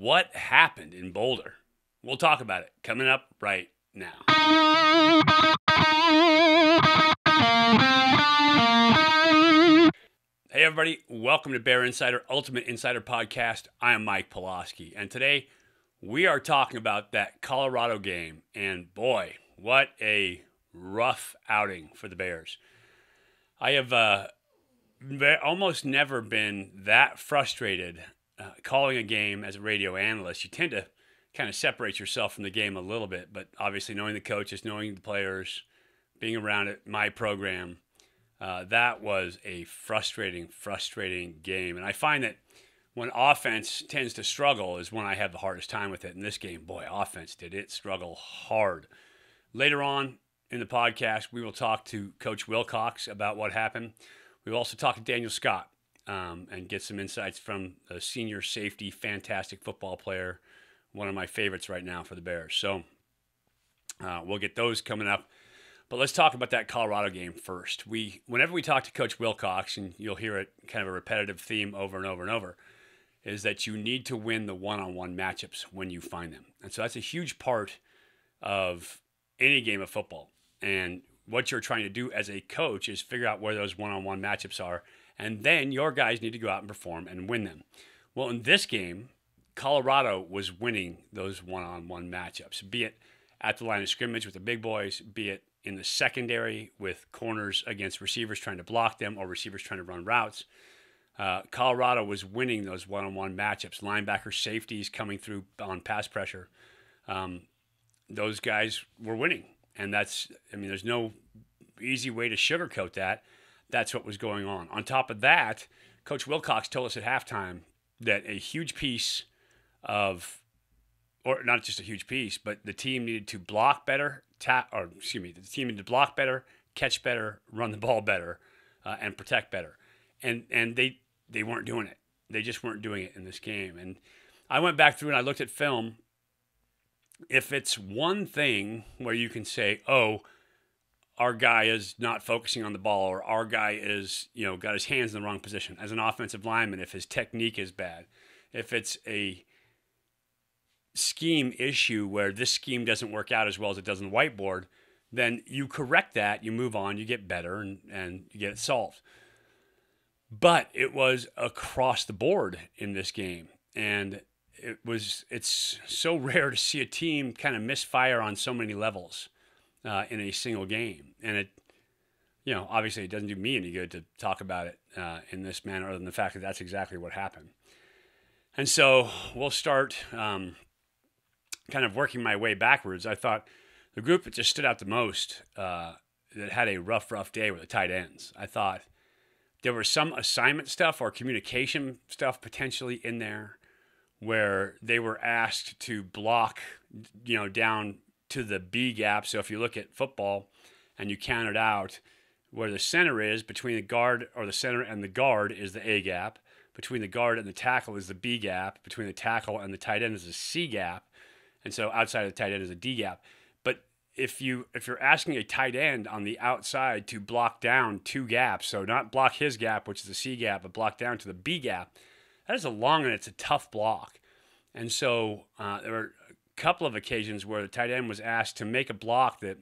What happened in Boulder? We'll talk about it coming up right now. Hey everybody, welcome to Bear Insider, Ultimate Insider Podcast. I am Mike Pawlawski, and today we are talking about that Colorado game, and boy, what a rough outing for the Bears. I have almost never been that frustrated calling a game as a radio analyst. You tend to kind of separate yourself from the game a little bit, but obviously knowing the coaches, knowing the players, being around it, my program, that was a frustrating game. And I find that when offense tends to struggle is when I have the hardest time with it. In this game, boy, offense did it struggle hard. Later on in the podcast, we will talk to Coach Wilcox about what happened. We will also talk to Daniel Scott and get some insights from a senior safety, fantastic football player, one of my favorites right now for the Bears. So we'll get those coming up. But let's talk about that Colorado game first. Whenever we talk to Coach Wilcox, and you'll hear it kind of a repetitive theme over and over and over, is that you need to win the one-on-one matchups when you find them. And so that's a huge part of any game of football. And what you're trying to do as a coach is figure out where those one-on-one matchups are, and then your guys need to go out and perform and win them. Well, in this game, Colorado was winning those one-on-one matchups, be it at the line of scrimmage with the big boys, be it in the secondary with corners against receivers trying to block them or receivers trying to run routes. Colorado was winning those one-on-one matchups. Linebacker safeties coming through on pass pressure. Those guys were winning. And there's no easy way to sugarcoat that. That's what was going on. On top of that, Coach Wilcox told us at halftime that a huge piece of, or not just a huge piece, but the team needed to block better, the team needed to block better, catch better, run the ball better, and protect better. And they weren't doing it. They just weren't doing it in this game. And I went back through and I looked at film. If it's one thing where you can say, oh, our guy is not focusing on the ball, or our guy is, got his hands in the wrong position as an offensive lineman, if his technique is bad, if it's a scheme issue where this scheme doesn't work out as well as it does on the whiteboard, then you correct that, you move on, you get better, and you get it solved. But it was across the board in this game. And it's so rare to see a team kind of misfire on so many levels in a single game. And it, obviously it doesn't do me any good to talk about it in this manner, other than the fact that that's exactly what happened. And so we'll start kind of working my way backwards. I thought the group that just stood out the most that had a rough day were the tight ends. I thought there was some assignment stuff or communication stuff potentially in there where they were asked to block, down to the B gap. So if you look at football and you count it out, where the center is between the guard, or the center and the guard, is the A gap. Between the guard and the tackle is the B gap. Between the tackle and the tight end is the C gap. And so outside of the tight end is a D gap. But if you're asking a tight end on the outside to block down two gaps, so not block his gap, which is the C gap, but block down to the B gap, that is a long and it's a tough block. And so there were a couple of occasions where the tight end was asked to make a block that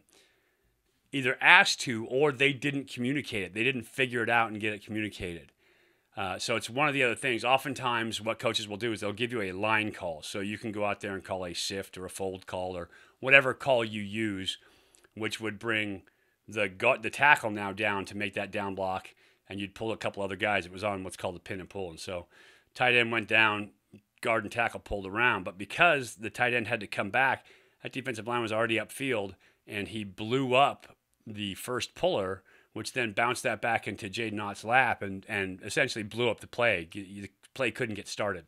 either asked to or they didn't communicate it. They didn't figure it out and get it communicated. So it's one of the other things. Oftentimes what coaches will do is they'll give you a line call. So you can go out there and call a sift or a fold call or whatever call you use, which would bring the tackle now down to make that down block, and you'd pull a couple other guys. It was on what's called the pin and pull. And so tight end went down, guard and tackle pulled around. But because the tight end had to come back, that defensive line was already upfield, and he blew up the first puller, which then bounced that back into Jaden Ott's lap and essentially blew up the play. The play couldn't get started.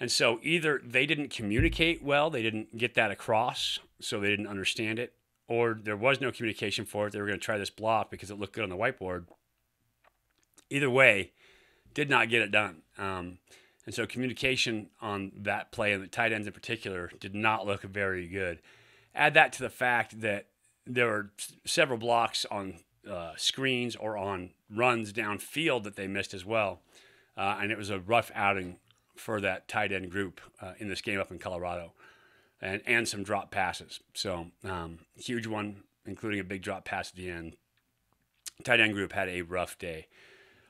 And so either they didn't communicate well, they didn't get that across, so they didn't understand it, or there was no communication for it. They were going to try this block because it looked good on the whiteboard. Either way, did not get it done. And so communication on that play, and the tight ends in particular, did not look very good. Add that to the fact that there were several blocks on screens or on runs downfield that they missed as well. And it was a rough outing for that tight end group in this game up in Colorado, and some drop passes. So huge one, including a big drop pass at the end. Tight end group had a rough day.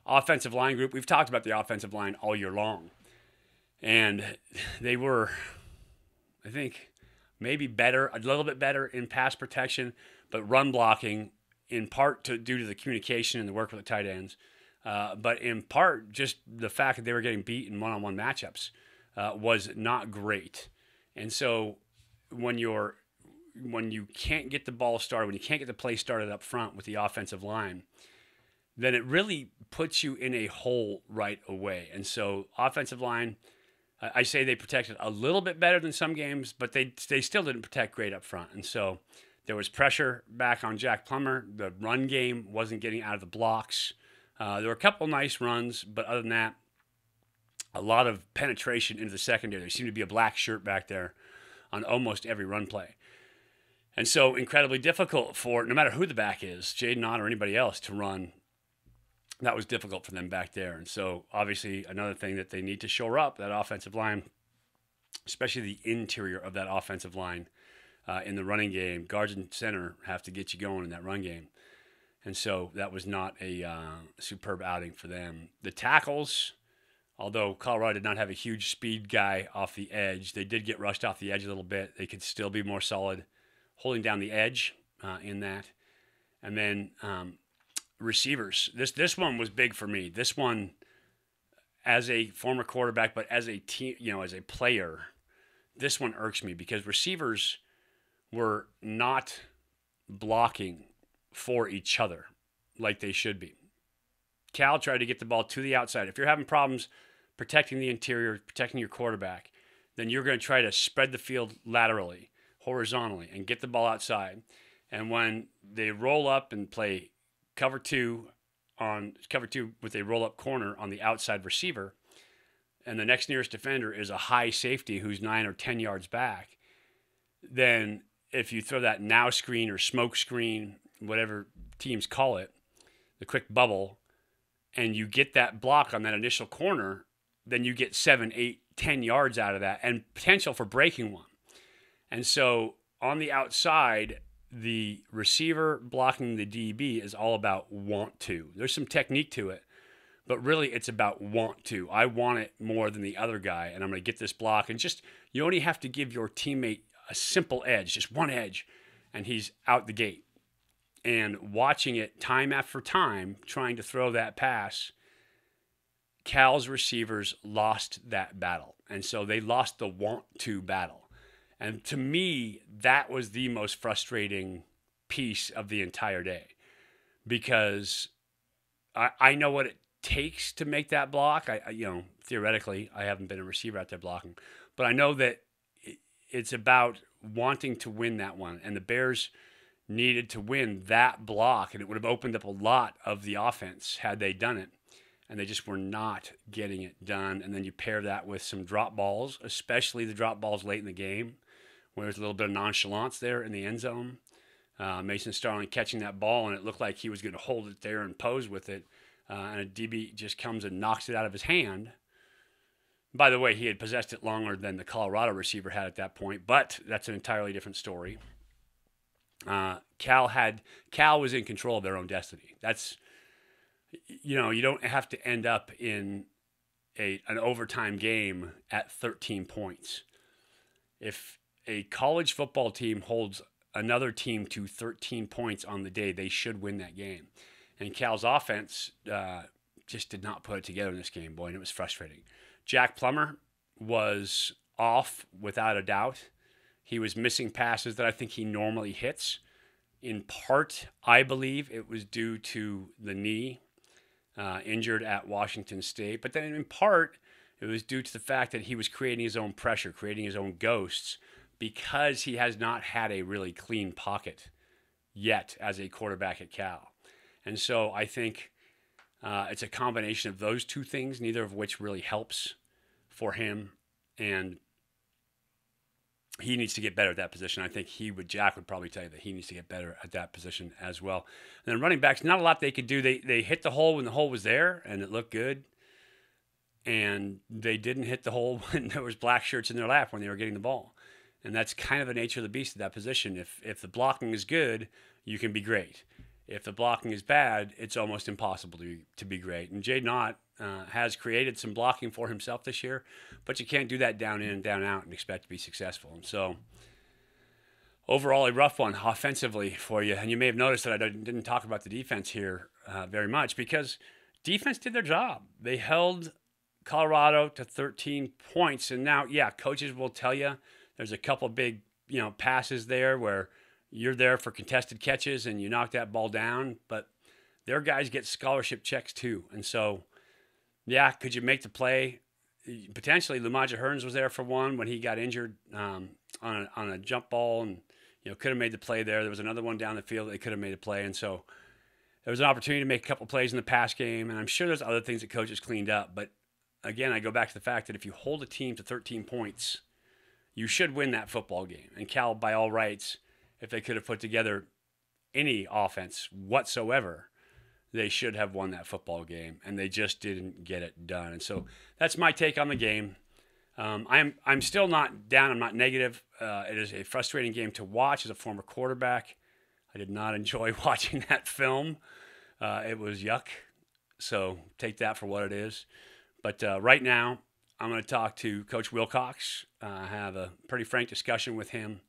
Offensive line group, we've talked about the offensive line all year long. And they were, I think, maybe better, a little bit better in pass protection, but run blocking, in part due to the communication and the work with the tight ends, but in part just the fact that they were getting beat in one-on-one matchups was not great. And so when you can't get the ball started, when you can't get the play started up front with the offensive line, then it really puts you in a hole right away. And so offensive line, I say they protected a little bit better than some games, but they still didn't protect great up front. And so there was pressure back on Jack Plummer. The run game wasn't getting out of the blocks. There were a couple nice runs, but other than that, a lot of penetration into the secondary. There seemed to be a black shirt back there on almost every run play. And so incredibly difficult for, no matter who the back is, Jaden Ott or anybody else, to run. That was difficult for them back there. And so obviously another thing that they need to shore up, that offensive line, especially the interior of that offensive line in the running game. Guards and center have to get you going in that run game. And so that was not a superb outing for them. The tackles, although Colorado did not have a huge speed guy off the edge, they did get rushed off the edge a little bit. They could still be more solid holding down the edge in that. And then receivers. This one was big for me. This one, as a former quarterback, but as a team, as a player, this one irks me because receivers were not blocking for each other like they should be. Cal tried to get the ball to the outside. If you're having problems protecting the interior, protecting your quarterback, then you're going to try to spread the field laterally, horizontally, and get the ball outside. And when they roll up and play cover two with a roll-up corner on the outside receiver, and the next nearest defender is a high safety who's 9 or 10 yards back, then if you throw that now screen or smoke screen, whatever teams call it, the quick bubble, and you get that block on that initial corner, then you get 7, 8, 10 yards out of that and potential for breaking one. And so on the outside, the receiver blocking the DB is all about want to. There's some technique to it, but really it's about want to. I want it more than the other guy, and I'm going to get this block. And just, you only have to give your teammate a simple edge, just one edge, and he's out the gate. And watching it time after time, trying to throw that pass, Cal's receivers lost that battle. And so they lost the want to battle. And to me, that was the most frustrating piece of the entire day, because I know what it takes to make that block. Theoretically, I haven't been a receiver out there blocking, but I know that it's about wanting to win that one. And the Bears needed to win that block, and it would have opened up a lot of the offense had they done it. And they just were not getting it done. And then you pair that with some drop balls, especially the drop balls late in the game, where there's a little bit of nonchalance there in the end zone. Mason Starling catching that ball, and it looked like he was going to hold it there and pose with it. And a DB just comes and knocks it out of his hand. By the way, he had possessed it longer than the Colorado receiver had at that point, but that's an entirely different story. Cal was in control of their own destiny. That's, you don't have to end up in an overtime game at 13 points. If a college football team holds another team to 13 points on the day, they should win that game. And Cal's offense just did not put it together in this game, boy, and it was frustrating. Jack Plummer was off without a doubt. He was missing passes that I think he normally hits. In part, I believe it was due to the knee, injured at Washington State. But then in part, it was due to the fact that he was creating his own pressure, creating his own ghosts, because he has not had a really clean pocket yet as a quarterback at Cal. And so I think it's a combination of those two things, neither of which really helps for him. And he needs to get better at that position. I think Jack would probably tell you that he needs to get better at that position as well. And then running backs, not a lot they could do. They hit the hole when the hole was there, and it looked good. and they didn't hit the hole when there was black shirts in their lap when they were getting the ball. And that's kind of the nature of the beast at that position. If the blocking is good, you can be great. If the blocking is bad, it's almost impossible to be great. And Jay Knott has created some blocking for himself this year, but you can't do that down in and down out and expect to be successful. And so overall, a rough one offensively for you. And you may have noticed that I didn't talk about the defense here very much, because defense did their job. They held Colorado to 13 points. And now, yeah, coaches will tell you there's a couple big, passes there where you're there for contested catches and you knock that ball down, but their guys get scholarship checks too. And so, yeah, could you make the play? Potentially, Lumaja Hearns was there for one when he got injured on a jump ball, and could have made the play there. There was another one down the field that they could have made a play, and so there was an opportunity to make a couple plays in the pass game. And I'm sure there's other things that coaches cleaned up, but again, I go back to the fact that if you hold a team to 13 points, you should win that football game. And Cal, by all rights, if they could have put together any offense whatsoever, they should have won that football game, and they just didn't get it done. And so that's my take on the game. I'm still not down. I'm not negative. It is a frustrating game to watch as a former quarterback. I did not enjoy watching that film. It was yuck. So take that for what it is. But right now, I'm going to talk to Coach Wilcox, have a pretty frank discussion with him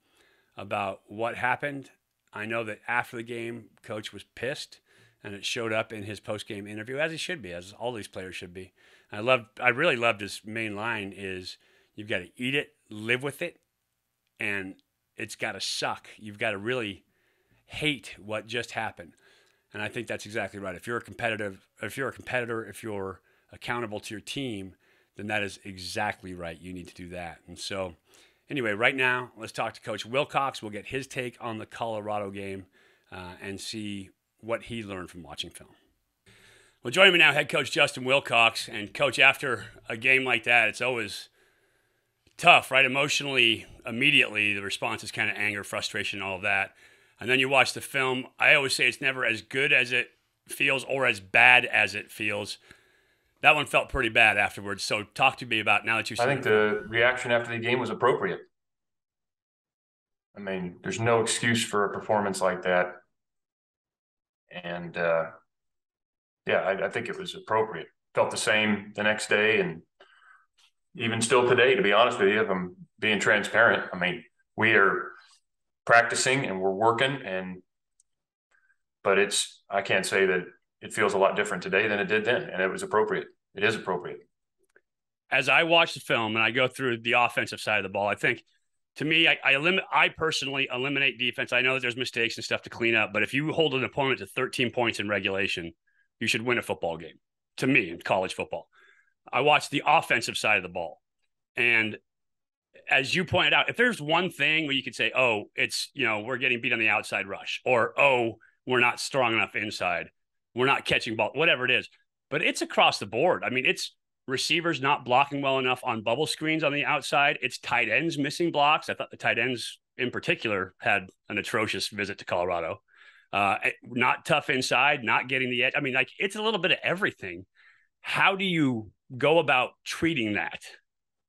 about what happened. I know that after the game, Coach was pissed, and it showed up in his post-game interview, as he should be, as all these players should be. I really loved his main line is, you've got to eat it, live with it, and it's got to suck. You've got to really hate what just happened. And I think that's exactly right. If you're a competitor, if you're accountable to your team, then that is exactly right. You need to do that. And so anyway, right now, let's talk to Coach Wilcox. We'll get his take on the Colorado game and see what he learned from watching film. Well, joining me now, head coach Justin Wilcox. And coach, after a game like that, it's always tough, right? Emotionally, immediately, the response is kind of anger, frustration, all of that. And then you watch the film. I always say it's never as good as it feels or as bad as it feels. That one felt pretty bad afterwards. So talk to me about, now that you've seen I think the reaction after the game was appropriate. I mean, there's no excuse for a performance like that. And I think it was appropriate. Felt the same the next day, and even still today, to be honest with you, if I'm being transparent. I mean, we are practicing and we're working, but I can't say that it feels a lot different today than it did then, and it was appropriate. It is appropriate. As I watch the film and I go through the offensive side of the ball, I think, to me, I personally eliminate defense. I know that there's mistakes and stuff to clean up, but if you hold an opponent to 13 points in regulation, you should win a football game, to me, in college football. I watch the offensive side of the ball, and as you pointed out, if there's one thing where you could say, oh, it's, we're getting beat on the outside rush, or, oh, we're not strong enough inside, we're not catching ball, whatever it is, but it's across the board. I mean, it's receivers not blocking well enough on bubble screens on the outside. It's tight ends missing blocks. I thought the tight ends in particular had an atrocious visit to Colorado. Not tough inside, not getting the edge. I mean, it's a little bit of everything. How do you go about treating that?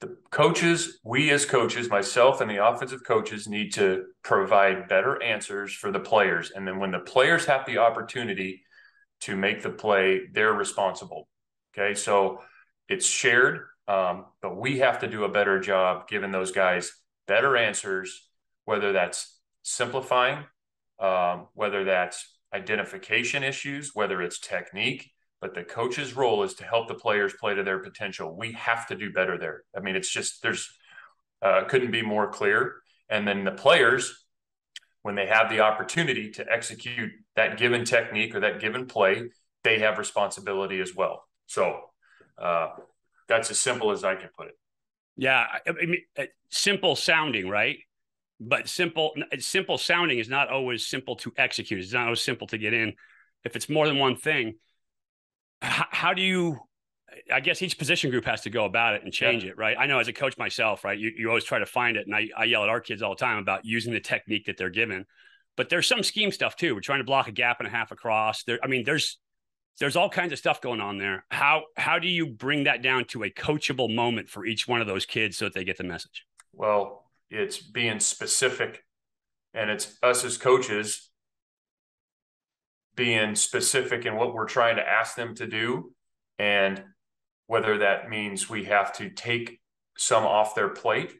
The coaches, we as coaches, myself and the offensive coaches, need to provide better answers for the players. And then when the players have the opportunity to make the play, they're responsible. Okay, so it's shared, but we have to do a better job giving those guys better answers, whether that's simplifying, whether that's identification issues, whether it's technique. But the coach's role is to help the players play to their potential. We have to do better there. I mean, it's just, couldn't be more clear. And then the players, when they have the opportunity to execute that given technique or that given play, they have responsibility as well. So that's as simple as I can put it. Yeah, I mean, simple sounding, right? But simple sounding is not always simple to execute. It's not always simple to get in. If it's more than one thing, how do you, I guess each position group has to go about it and change it, right? I know as a coach myself, right, you always try to find it. And I yell at our kids all the time about using the technique that they're given. But there's some scheme stuff too. We're trying to block a gap and a half across. There's there's all kinds of stuff going on there. How do you bring that down to a coachable moment for each one of those kids so that they get the message? Well, it's being specific, and it's us as coaches being specific in what we're trying to ask them to do, and whether that means we have to take some off their plate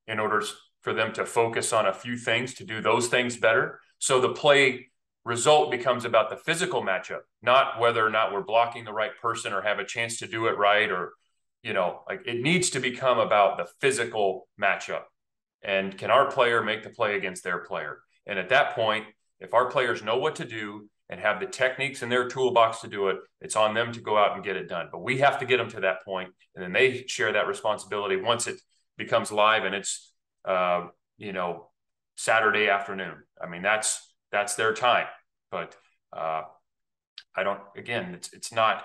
in order for them to focus on a few things to do those things better. So the play result becomes about the physical matchup, not whether or not we're blocking the right person or have a chance to do it right, or, like it needs to become about the physical matchup. And can our player make the play against their player? And at that point, if our players know what to do and have the techniques in their toolbox to do it, it's on them to go out and get it done. But we have to get them to that point, and then they share that responsibility once it becomes live and it's, Saturday afternoon. I mean, that's their time. But it's not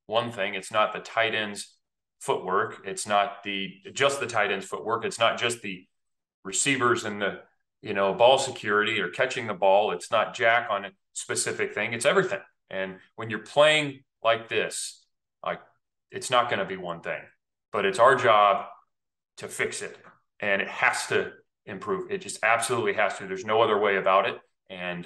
one thing. It's not the tight end's footwork. It's not just the tight end's footwork. It's not just the receivers and the, ball security or catching the ball. It's not Jack on a specific thing. It's everything. And when you're playing like this, it's not going to be one thing, but it's our job to fix it, and it has to improve. It just absolutely has to. There's no other way about it. And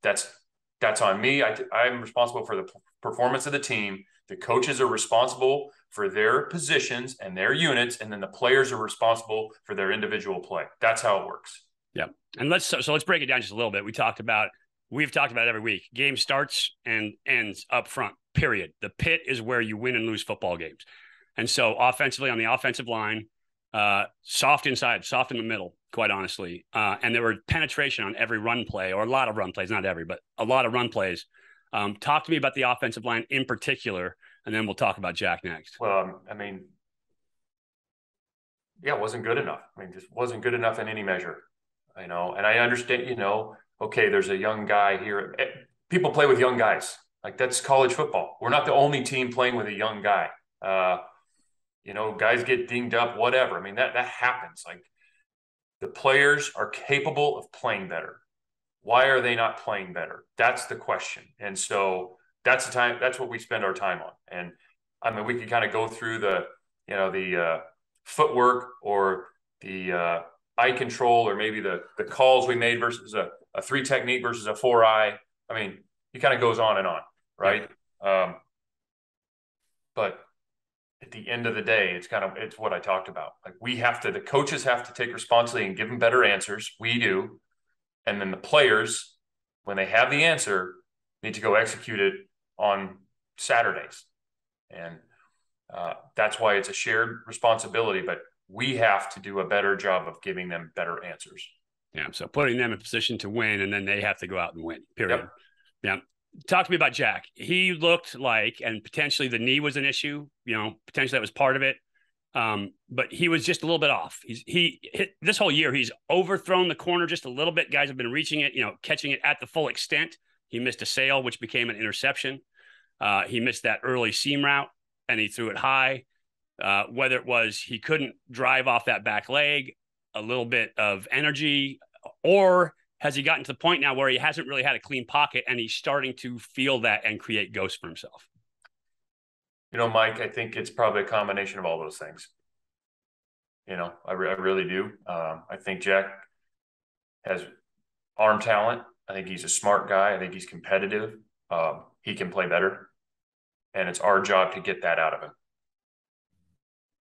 that's on me. I'm responsible for the performance of the team. The coaches are responsible for their positions and their units, and then the players are responsible for their individual play. That's how it works. Yeah. And let's break it down just a little bit. We've talked about it every week. Game starts and ends up front, period. The pit is where you win and lose football games. And so offensively, on the offensive line, soft inside, soft in the middle, quite honestly. And there were penetration on every run play, or a lot of run plays, not every, but a lot of run plays. Talk to me about the offensive line in particular, and then we'll talk about Jack next. Well, it wasn't good enough. Just wasn't good enough in any measure, and I understand, okay, there's a young guy here. People play with young guys. Like, that's college football. We're not the only team playing with a young guy. Guys get dinged up, whatever. That happens. Like, the players are capable of playing better. Why are they not playing better? That's the question. And so that's the time. That's what we spend our time on. And we can kind of go through the footwork, or the eye control, or maybe the calls we made versus a 3 technique versus a 4-eye. It kind of goes on and on, right? Yeah. But at the end of the day, it's what I talked about. Like, the coaches have to take responsibility and give them better answers. We do. And then the players, when they have the answer, need to go execute it on Saturdays. And that's why it's a shared responsibility, but we have to do a better job of giving them better answers. Yeah. So putting them in a position to win, and then they have to go out and win, period. Yep. Yeah. Talk to me about Jack. He looked like, and potentially the knee was an issue, potentially that was part of it. But he was just a little bit off. This whole year, he's overthrown the corner just a little bit. Guys have been reaching it, catching it at the full extent. He missed a sail, which became an interception. He missed that early seam route, and he threw it high. Whether it was he couldn't drive off that back leg, a little bit of energy, or has he gotten to the point now where he hasn't really had a clean pocket and he's starting to feel that and create ghosts for himself? Mike, I think it's probably a combination of all those things. I really do. I think Jack has arm talent. I think he's a smart guy. I think he's competitive. He can play better, and it's our job to get that out of him.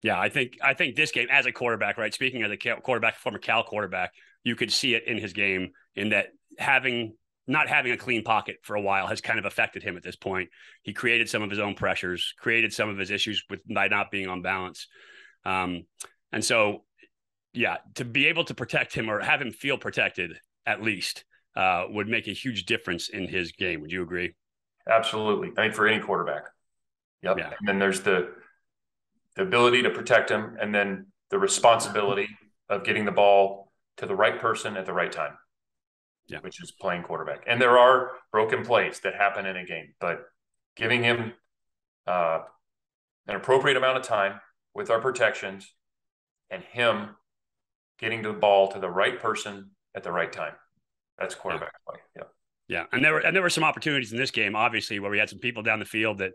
Yeah, I think this game, as a quarterback, right? Speaking as a quarterback, former Cal quarterback, you could see it in his game, in that not having a clean pocket for a while has kind of affected him at this point. He created some of his own pressures, created some of his issues by not being on balance. And so, yeah, to be able to protect him, or have him feel protected at least, would make a huge difference in his game. Would you agree? Absolutely. I think for any quarterback. Yep. Yeah. And then there's the ability to protect him, and then the responsibility of getting the ball to the right person at the right time. Yeah. Which is playing quarterback. And there are broken plays that happen in a game, but giving him an appropriate amount of time with our protections, and him getting the ball to the right person at the right time. That's quarterback play. Yeah. Yeah, and there were some opportunities in this game, obviously, where we had some people down the field that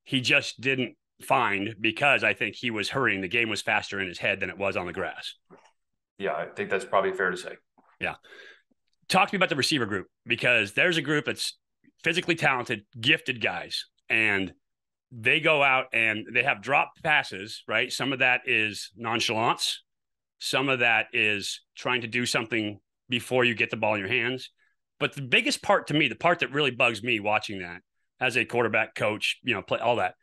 he just didn't find because I think he was hurrying. The game was faster in his head than it was on the grass. Yeah, I think that's probably fair to say. Yeah. Talk to me about the receiver group, because there's a group that's physically talented, gifted guys, and they go out and they have drop passes, right? Some of that is nonchalance. Some of that is trying to do something before you get the ball in your hands. But the biggest part to me, the part that really bugs me watching that as a quarterback coach, play all that,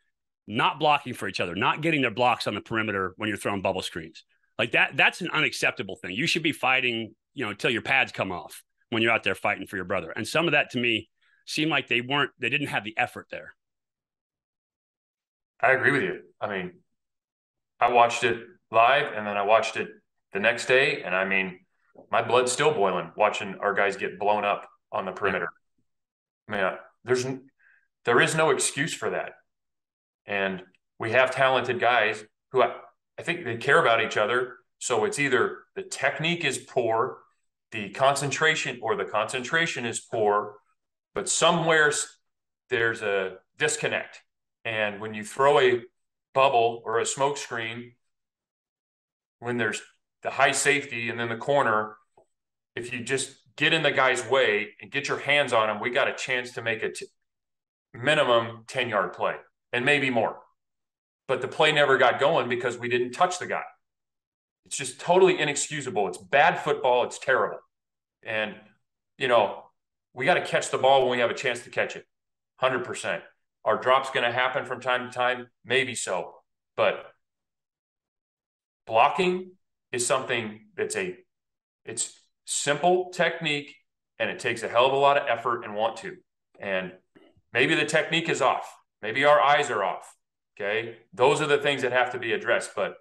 not blocking for each other, not getting their blocks on the perimeter when you're throwing bubble screens. Like that's an unacceptable thing. You should be fighting, until your pads come off when you're out there fighting for your brother. And some of that to me seemed like they didn't have the effort there. I agree with you. I mean, I watched it live and then I watched it the next day. And I mean, my blood's still boiling watching our guys get blown up on the perimeter. Yeah. I mean, there is no excuse for that. And we have talented guys who I think they care about each other. So it's either the technique is poor, the concentration is poor, but somewhere there's a disconnect. And when you throw a bubble or a smoke screen, when there's the high safety and then the corner, if you just get in the guy's way and get your hands on him, we got a chance to make a minimum 10-yard play and maybe more. But the play never got going because we didn't touch the guy. It's just totally inexcusable. It's bad football. It's terrible. And, we got to catch the ball when we have a chance to catch it. 100%. Are drops going to happen from time to time? Maybe so. But blocking is something it's simple technique, and it takes a hell of a lot of effort and want to. And maybe the technique is off. Maybe our eyes are off. Okay. Those are the things that have to be addressed. But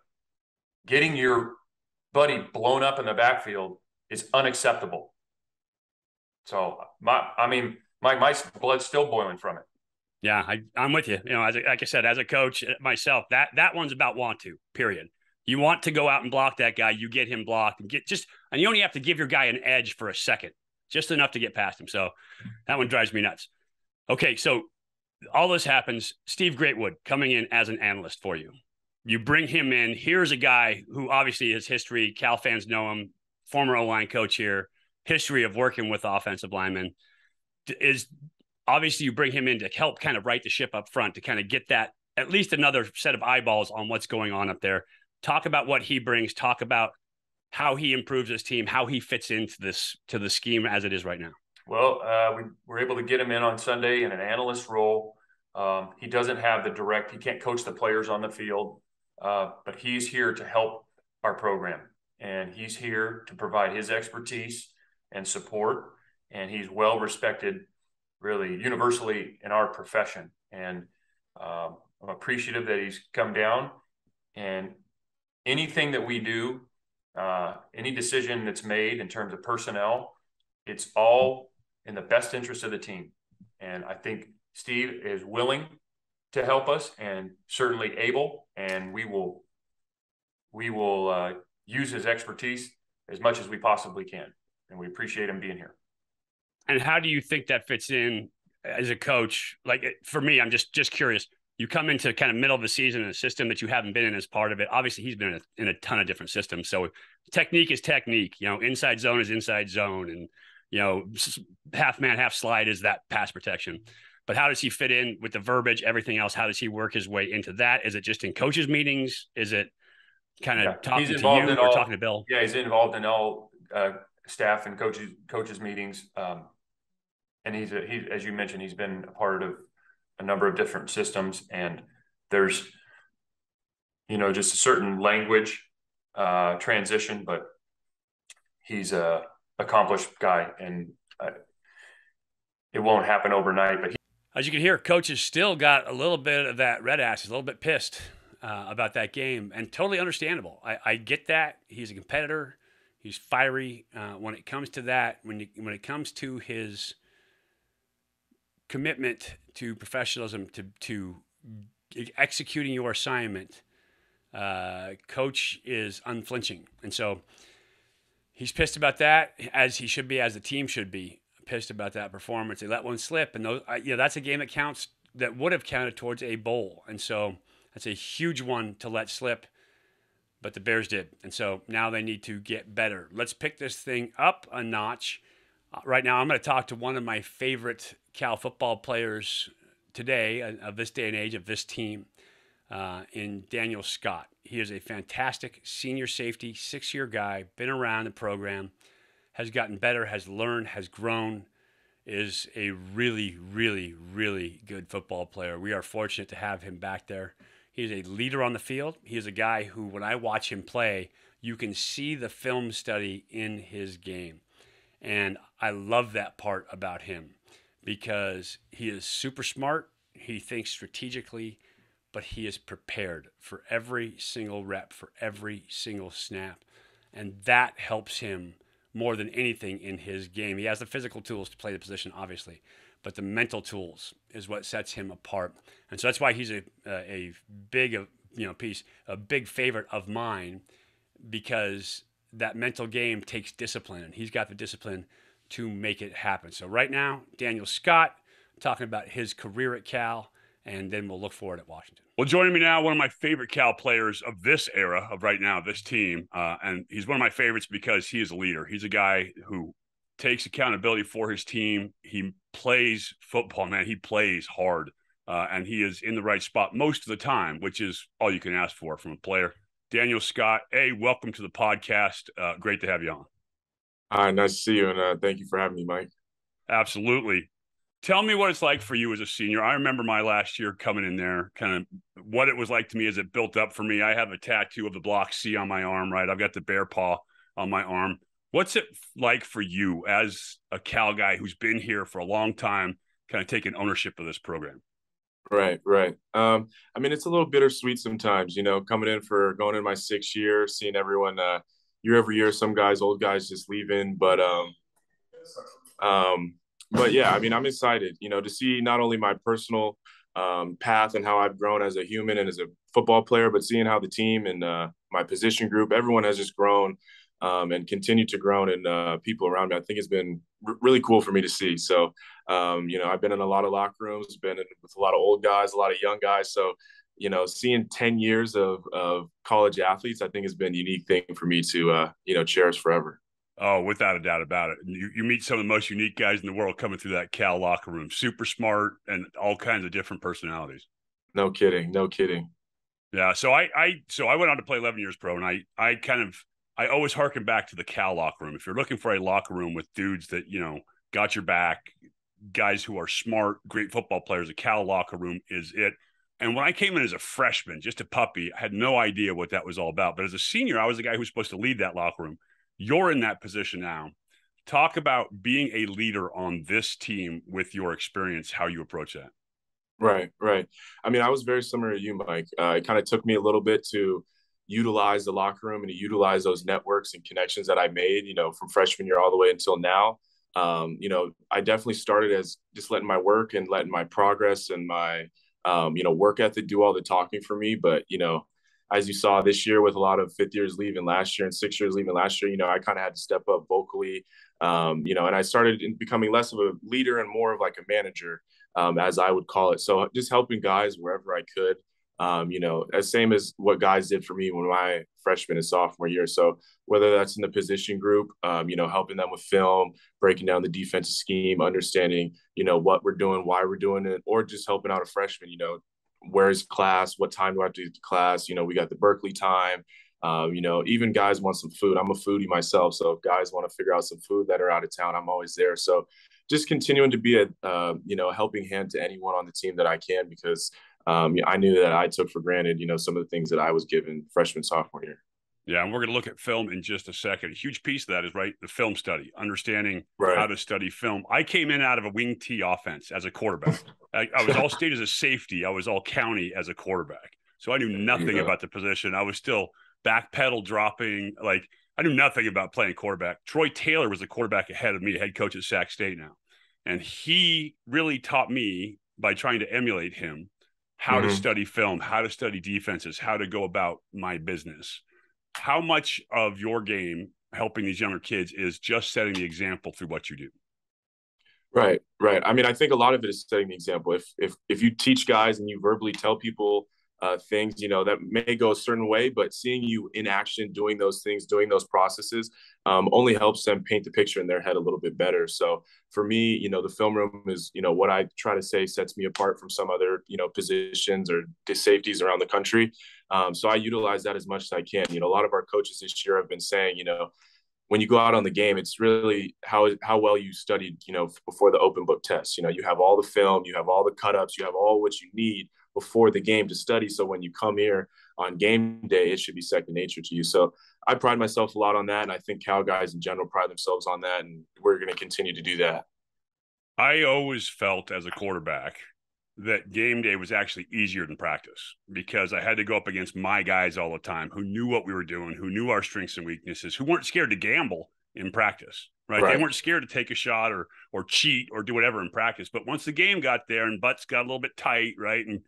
getting your buddy blown up in the backfield is unacceptable. So my blood's still boiling from it. Yeah, I'm with you. Like I said, as a coach myself, that one's about want to, period. You want to go out and block that guy, you get him blocked and you only have to give your guy an edge for a second, just enough to get past him. So that one drives me nuts. Okay, so all this happens. Steve Greatwood coming in as an analyst for you. You bring him in. Here's a guy who obviously has history. Cal fans know him, former O-line coach here, history of working with offensive linemen. Is obviously you bring him in to help kind of right the ship up front, to kind of get that at least another set of eyeballs on what's going on up there. Talk about what he brings. Talk about how he improves his team, how he fits into the scheme as it is right now. Well, we were able to get him in on Sunday in an analyst role. He doesn't have he can't coach the players on the field, but he's here to help our program. And he's here to provide his expertise and support. And he's well respected, really universally in our profession. And I'm appreciative that he's come down. And anything that we do, any decision that's made in terms of personnel, it's all in the best interest of the team. And I think Steve is willing to help us and certainly able, and we will use his expertise as much as we possibly can. And we appreciate him being here. And how do you think that fits in as a coach? Like for me, I'm just curious. You come into kind of middle of the season in a system that you haven't been in as part of it. Obviously, he's been in a ton of different systems. So technique is technique. Inside zone is inside zone, and half man, half slide is that pass protection. But how does he fit in with the verbiage, everything else? How does he work his way into that? Is it just in coaches' meetings? Is it kind of talking to you or talking to Bill? Yeah, he's involved in all staff and coaches meetings. And he's as you mentioned, he's been a part of a number of different systems, and there's, just a certain language transition, but he's a accomplished guy, and it won't happen overnight. But as you can hear, coach has still got a little bit of that red ass. He's a little bit pissed about that game, and totally understandable. I get that. He's a competitor. He's fiery. When it comes to that, when it comes to his commitment to professionalism, to executing your assignment, coach is unflinching. And so he's pissed about that, as he should be, as the team should be. pissed about that performance. They let one slip, and that's a game that counts, that would have counted towards a bowl. And so that's a huge one to let slip, but the Bears did. And so now they need to get better. Let's pick this thing up a notch. Right now, I'm going to talk to one of my favorite Cal football players today, of this day and age, of this team, in Daniel Scott. He is a fantastic senior safety, 6-year guy, been around the program, has gotten better, has learned, has grown, is a really, really, really good football player. We are fortunate to have him back there. He is a leader on the field. He is a guy who, when I watch him play, you can see the film study in his game. And I love that part about him because he is super smart. He thinks strategically, but he is prepared for every single rep, for every single snap. And that helps him more than anything in his game. He has the physical tools to play the position, obviously, but the mental tools is what sets him apart. And so that's why he's a big piece, a big favorite of mine, because that mental game takes discipline, and he's got the discipline to make it happen. So right now, Daniel Scott, talking about his career at Cal, and then we'll look forward at Washington. Well, joining me now, one of my favorite Cal players of this era, of right now, this team, and he's one of my favorites because he is a leader. He's a guy who takes accountability for his team. He plays football, man. He plays hard, and he is in the right spot most of the time, which is all you can ask for from a player. Daniel Scott, hey, welcome to the podcast. Great to have you on. Hi, nice to see you, and thank you for having me, Mike. Absolutely. Tell me what it's like for you as a senior. I remember my last year coming in there, kind of what it was like to me as it built up for me. I have a tattoo of the block C on my arm, right? I've got the bear paw on my arm. What's it like for you as a Cal guy who's been here for a long time, kind of taking ownership of this program? Right. I mean, it's a little bittersweet sometimes, going in my 6th year, seeing everyone year over year, some guys, old guys just leaving. But yeah, I mean, I'm excited, to see not only my personal path and how I've grown as a human and as a football player, but seeing how the team and my position group, everyone has just grown and continued to grow, and people around me. I think it's been really cool for me to see. So, I've been in a lot of locker rooms, been with a lot of old guys, a lot of young guys. So, seeing 10 years of college athletes, I think has been a unique thing for me to, cherish forever. Oh, without a doubt about it. You meet some of the most unique guys in the world coming through that Cal locker room, super smart and all kinds of different personalities. No kidding. Yeah. So I went on to play 11 years pro, and I always harken back to the Cal locker room. If you're looking for a locker room with dudes that, got your back, guys who are smart, great football players, the Cal locker room is it. And when I came in as a freshman, just a puppy, I had no idea what that was all about. But as a senior, I was the guy who was supposed to lead that locker room. You're in that position now. Talk about being a leader on this team with your experience, how you approach that. Right. I mean, I was very similar to you, Mike. It kind of took me a little bit to utilize the locker room and to utilize those networks and connections that I made, from freshman year all the way until now. I definitely started as just letting my work and letting my progress and my, work ethic do all the talking for me. But, as you saw this year with a lot of 5th years leaving last year and 6 years leaving last year, I kind of had to step up vocally, and I started becoming less of a leader and more of like a manager, as I would call it. So just helping guys wherever I could, as same as what guys did for me when my freshman and sophomore year. So whether that's in the position group, helping them with film, breaking down the defensive scheme, understanding, what we're doing, why we're doing it, or just helping out a freshman, where's class, what time do I have to do class? We got the Berkeley time. Even guys want some food. I'm a foodie myself. So if guys want to figure out some food that are out of town, I'm always there. So just continuing to be a helping hand to anyone on the team that I can, because I knew that I took for granted, some of the things that I was given freshman, sophomore year. Yeah, and we're going to look at film in just a second. A huge piece of that is, right, the film study, understanding how to study film. I came in out of a wing T offense as a quarterback. I was all state as a safety. I was all county as a quarterback. So I knew nothing about the position. I was still backpedal dropping. Like, I knew nothing about playing quarterback. Troy Taylor was the quarterback ahead of me, head coach at Sac State now. And he really taught me, by trying to emulate him, how to study film, how to study defenses, how to go about my business. How much of your game helping these younger kids is just setting the example through what you do? Right, right. I mean, I think a lot of it is setting the example. If you teach guys and you verbally tell people things, that may go a certain way, but seeing you in action, doing those things, doing those processes, only helps them paint the picture in their head a little bit better. So for me, the film room is, what I try to say sets me apart from some other, positions or safeties around the country. So I utilize that as much as I can. A lot of our coaches this year have been saying, when you go out on the game, it's really how well you studied, before the open book test. You have all the film, you have all the cut ups, you have all what you need before the game to study. So when you come here on game day, it should be second nature to you. So I pride myself a lot on that. And I think Cal guys in general pride themselves on that. And we're going to continue to do that. I always felt as a quarterback that game day was actually easier than practice because I had to go up against my guys all the time who knew what we were doing, who knew our strengths and weaknesses, who weren't scared to gamble in practice, right? They weren't scared to take a shot or cheat or do whatever in practice. But once the game got there and butts got a little bit tight, right, and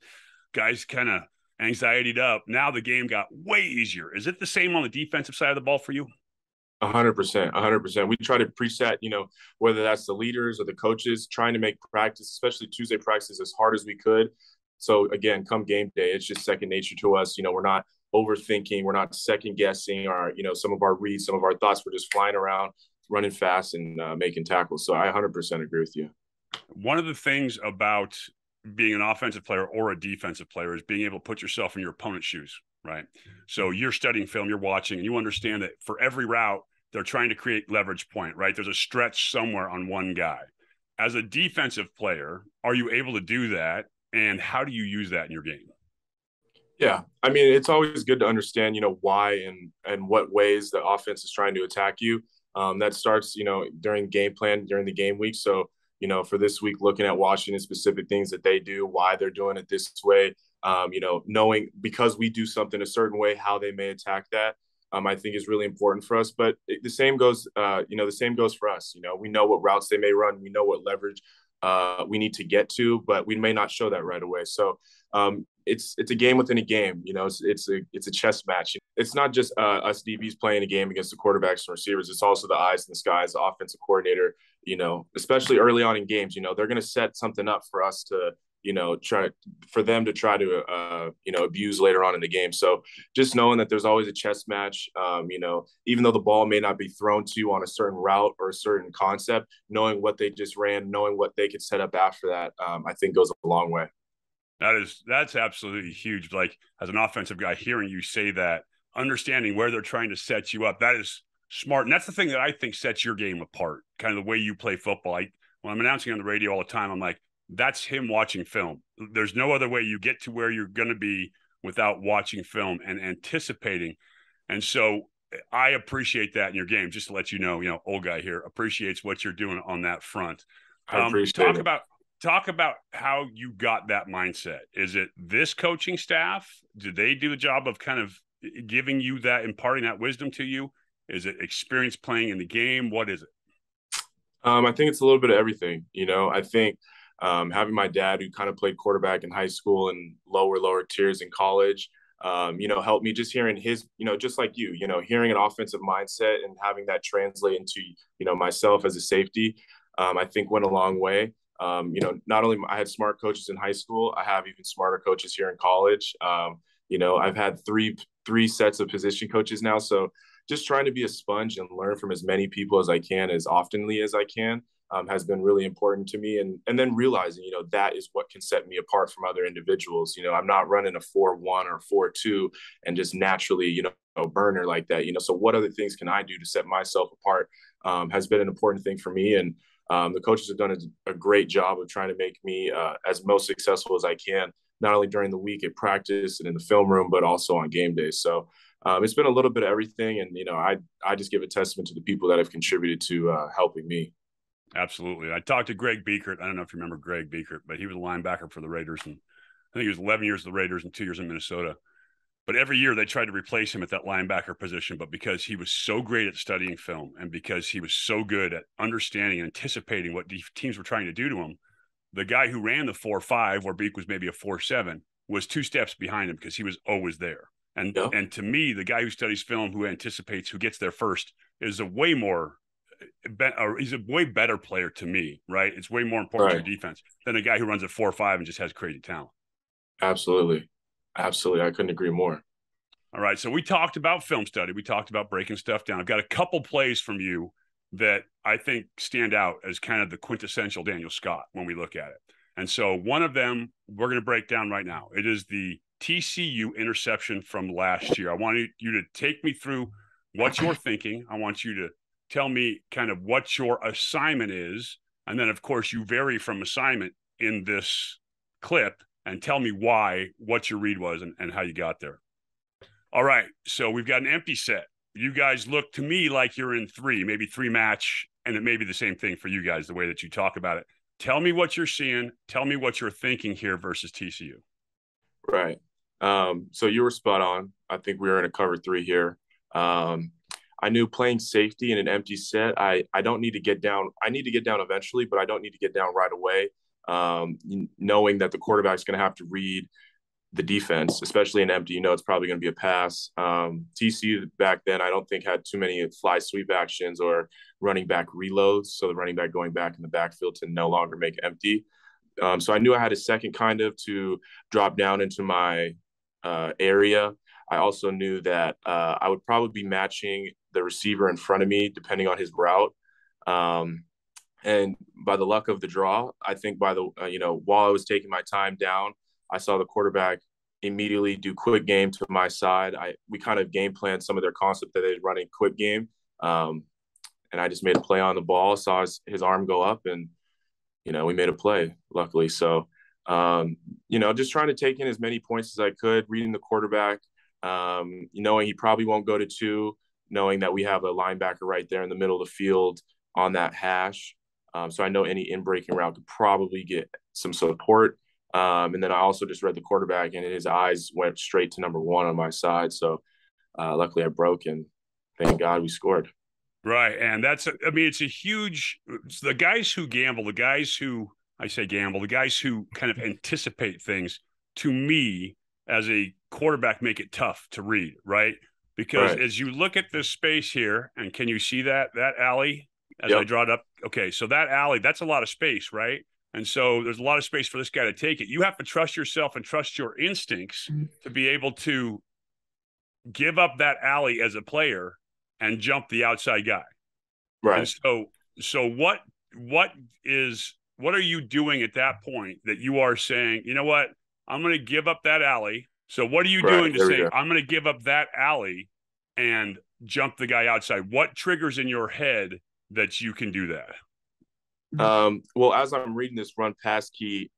guys kind of anxietied up, now the game got way easier. Is it the same on the defensive side of the ball for you? 100%, 100%. We try to preach that, whether that's the leaders or the coaches, trying to make practice, especially Tuesday practice, as hard as we could. So again, come game day, it's just second nature to us. We're not overthinking, we're not second guessing our, some of our reads, some of our thoughts. We're just flying around, running fast, and making tackles. So I 100% agree with you. One of the things about being an offensive player or a defensive player is being able to put yourself in your opponent's shoes. Right. So you're studying film, you're watching, and you understand that for every route, they're trying to create leverage point, right? There's a stretch somewhere on one guy. As a defensive player, are you able to do that? And how do you use that in your game? Yeah. I mean, it's always good to understand, why and what ways the offense is trying to attack you. That starts, during game plan, during the game week. So, for this week, looking at Washington, specific things that they do, why they're doing it this way. Knowing because we do something a certain way, how they may attack that, I think is really important for us. But the same goes for us. We know what routes they may run. We know what leverage we need to get to, but we may not show that right away. So it's a game within a game. It's a chess match. It's not just us DBs playing a game against the quarterbacks and receivers. It's also the eyes in the skies, the offensive coordinator. Especially early on in games, they're going to set something up for us to try to abuse later on in the game. So just knowing that there's always a chess match, even though the ball may not be thrown to you on a certain route or a certain concept, knowing what they just ran, knowing what they could set up after that, I think goes a long way. That's absolutely huge. Like as an offensive guy, hearing you say that, understanding where they're trying to set you up, that is smart. And that's the thing that I think sets your game apart, kind of the way you play football. When I'm announcing on the radio all the time, I'm like, that's him watching film. There's no other way you get to where you're going to be without watching film and anticipating. And so I appreciate that in your game, just to let you know, old guy here appreciates what you're doing on that front. I appreciate it. Talk about how you got that mindset. Is it this coaching staff? Did they do the job of kind of giving you that, imparting that wisdom to you? Is it experience playing in the game? What is it? I think it's a little bit of everything. I think having my dad, who kind of played quarterback in high school and lower tiers in college, helped me. Just hearing his, just like you, hearing an offensive mindset and having that translate into, myself as a safety, I think went a long way. Not only I had smart coaches in high school, I have even smarter coaches here in college. I've had three sets of position coaches now. So just trying to be a sponge and learn from as many people as I can, as oftenly as I can, has been really important to me. And then realizing, that is what can set me apart from other individuals. I'm not running a 4-1 or 4-2 and just naturally, burner like that. So what other things can I do to set myself apart, has been an important thing for me. And the coaches have done a great job of trying to make me as most successful as I can, not only during the week at practice and in the film room, but also on game day. So it's been a little bit of everything. And, I just give a testament to the people that have contributed to helping me. Absolutely. I talked to Greg Beekert. I don't know if you remember Greg Beekert, but he was a linebacker for the Raiders. And I think he was 11 years with the Raiders and 2 years in Minnesota. But every year they tried to replace him at that linebacker position. But because he was so great at studying film and because he was so good at understanding and anticipating what teams were trying to do to him, the guy who ran the 4.5, where Beek was maybe a 4.7, was 2 steps behind him because he was always there. And to me, the guy who studies film, who anticipates, who gets there first, is a way more he's a way better player to me, right? It's way more important to your defense than a guy who runs a 4.5 and just has crazy talent. Absolutely. Absolutely. I couldn't agree more. All right. So we talked about film study. We talked about breaking stuff down. I've got a couple plays from you that I think stand out as kind of the quintessential Daniel Scott when we look at it. And so one of them we're going to break down right now. It is the TCU interception from last year. I want you to take me through what you're thinking. I want you to tell me kind of what your assignment is. And then, of course, you vary from assignment in this clip and tell me why, what your read was, and how you got there. All right. So we've got an empty set. You guys look to me like you're in three, maybe three match, and it may be the same thing for you guys, the way that you talk about it. Tell me what you're seeing. Tell me what you're thinking here versus TCU. Right. So you were spot on. I think we were in a cover 3 here. I knew playing safety in an empty set, I don't need to get down. I need to get down eventually, but I don't need to get down right away. Knowing that the quarterback's going to have to read the defense, especially in empty, it's probably going to be a pass. TCU back then, I don't think had too many fly sweep actions or running back reloads. So the running back going back in the backfield to no longer make empty. So I knew I had a second kind of to drop down into my area. I also knew that I would probably be matching the receiver in front of me, depending on his route. And by the luck of the draw, I think by the, while I was taking my time down, I saw the quarterback immediately do quick game to my side. We kind of game planned some of their concept that they're running quick game. And I just made a play on the ball, saw his arm go up, and, we made a play, luckily. So, just trying to take in as many points as I could, reading the quarterback, knowing he probably won't go to 2, knowing that we have a linebacker right there in the middle of the field on that hash. So I know any in-breaking route could probably get some support. And then I also just read the quarterback, and his eyes went straight to number 1 on my side. So luckily I broke, and thank God we scored. Right. And it's a huge – the guys who gamble, the guys who – I say gamble, the guys who kind of anticipate things, to me, as a quarterback, make it tough to read, right? Because as you look at this space here, and can you see that alley as I draw it up? Okay, so that alley, that's a lot of space, right? And so there's a lot of space for this guy to take it. You have to trust yourself and trust your instincts to be able to give up that alley as a player and jump the outside guy. Right. And so what are you doing at that point that you are saying, you know what, I'm going to give up that alley. So what are you doing to say, I'm going to give up that alley and jump the guy outside? What triggers in your head that you can do that? Well, as I'm reading this run pass key,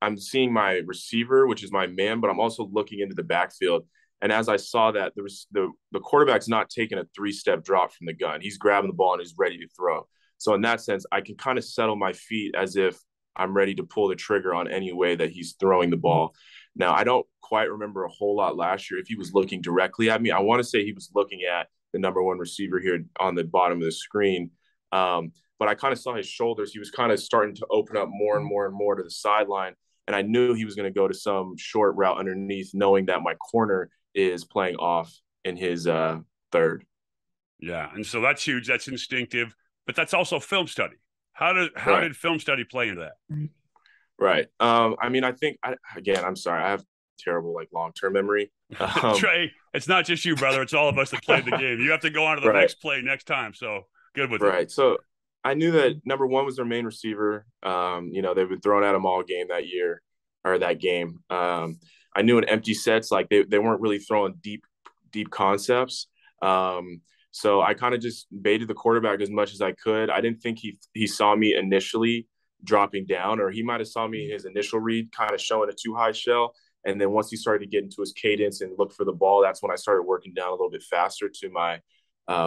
I'm seeing my receiver, which is my man, but I'm also looking into the backfield. And as I saw that, there was the quarterback's not taking a 3-step drop from the gun. He's grabbing the ball and he's ready to throw. So in that sense, I can kind of settle my feet as if I'm ready to pull the trigger on any way that he's throwing the ball. Now, I don't quite remember a whole lot last year if he was looking directly at me. I want to say he was looking at the number 1 receiver here on the bottom of the screen. But I kind of saw his shoulders. He was kind of starting to open up more and more and more to the sideline. And I knew he was going to go to some short route underneath, knowing that my corner is playing off in his third. Yeah. And so that's huge. That's instinctive, but that's also film study. How did film study play into that? Right. I think, I'm sorry. I have terrible, long-term memory. Trey, it's not just you, brother. It's all of us that played the game. You have to go on to the next play next time. So good with it. Right. So I knew that number 1 was their main receiver. They've been throwing at him all game that year or that game. I knew in empty sets, they weren't really throwing deep concepts. So I kind of just baited the quarterback as much as I could. I didn't think he saw me initially dropping down, or he might have saw me his initial read kind of showing a too high shell. And then once he started to get into his cadence and look for the ball, that's when I started working down a little bit faster to my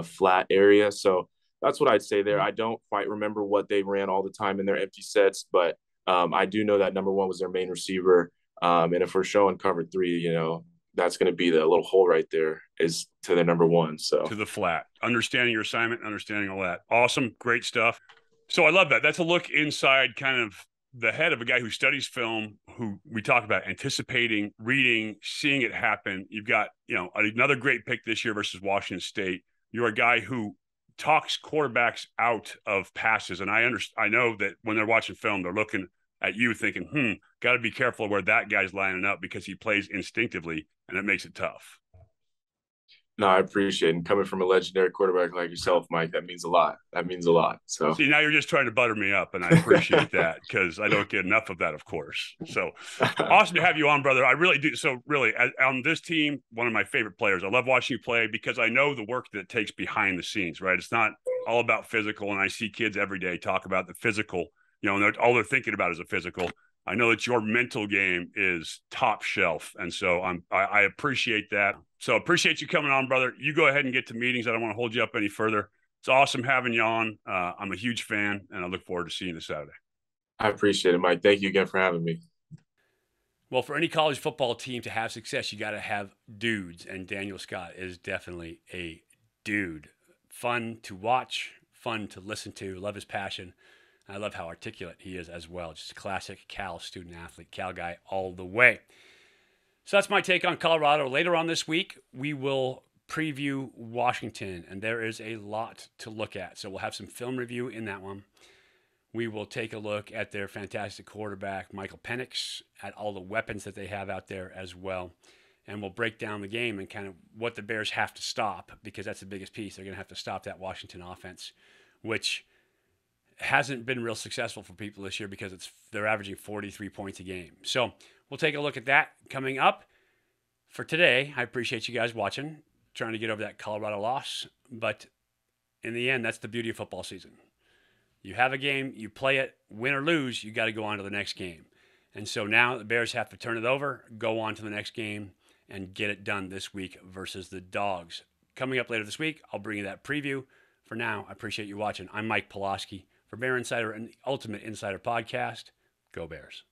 flat area. So that's what I'd say there. I don't quite remember what they ran all the time in their empty sets, but I do know that number 1 was their main receiver. And if we're showing cover 3, that's going to be the little hole right there is to the number 1. So to the flat, understanding your assignment, understanding all that. Awesome. Great stuff. So I love that. That's a look inside kind of the head of a guy who studies film, who we talk about anticipating, reading, seeing it happen. You've got, another great pick this year versus Washington State. You're a guy who talks quarterbacks out of passes. And I know that when they're watching film, they're looking at you thinking, got to be careful where that guy's lining up because he plays instinctively, and it makes it tough. No, I appreciate it. And coming from a legendary quarterback like yourself, Mike, that means a lot. That means a lot. So see, now you're just trying to butter me up, and I appreciate that because I don't get enough of that, of course. So awesome to have you on, brother. I really do. So really, on this team, one of my favorite players. I love watching you play because I know the work that it takes behind the scenes, right? It's not all about physical, and I see kids every day talk about the physical, and all they're thinking about is a physical. I know that your mental game is top shelf. And so I appreciate that. So appreciate you coming on, brother. You go ahead and get to meetings. I don't want to hold you up any further. It's awesome having you on. I'm a huge fan, and I look forward to seeing you this Saturday. I appreciate it, Mike. Thank you again for having me. Well, for any college football team to have success, you got to have dudes. And Daniel Scott is definitely a dude. Fun to watch, fun to listen to, love his passion. I love how articulate he is as well. Just a classic Cal student athlete, Cal guy all the way. So that's my take on Colorado. Later on this week, we will preview Washington, and there is a lot to look at. So we'll have some film review in that one. We will take a look at their fantastic quarterback, Michael Penix, at all the weapons that they have out there as well. And we'll break down the game and kind of what the Bears have to stop, because that's the biggest piece. They're going to have to stop that Washington offense, which hasn't been real successful for people this year because they're averaging 43 points a game. So we'll take a look at that coming up. For today, I appreciate you guys watching, trying to get over that Colorado loss. But in the end, that's the beauty of football season. You have a game, you play it, win or lose, you got to go on to the next game. And so now the Bears have to turn it over, go on to the next game, and get it done this week versus the Dogs. Coming up later this week, I'll bring you that preview. For now, I appreciate you watching. I'm Mike Pawlawski for Bear Insider and the Ultimate Insider Podcast. Go Bears.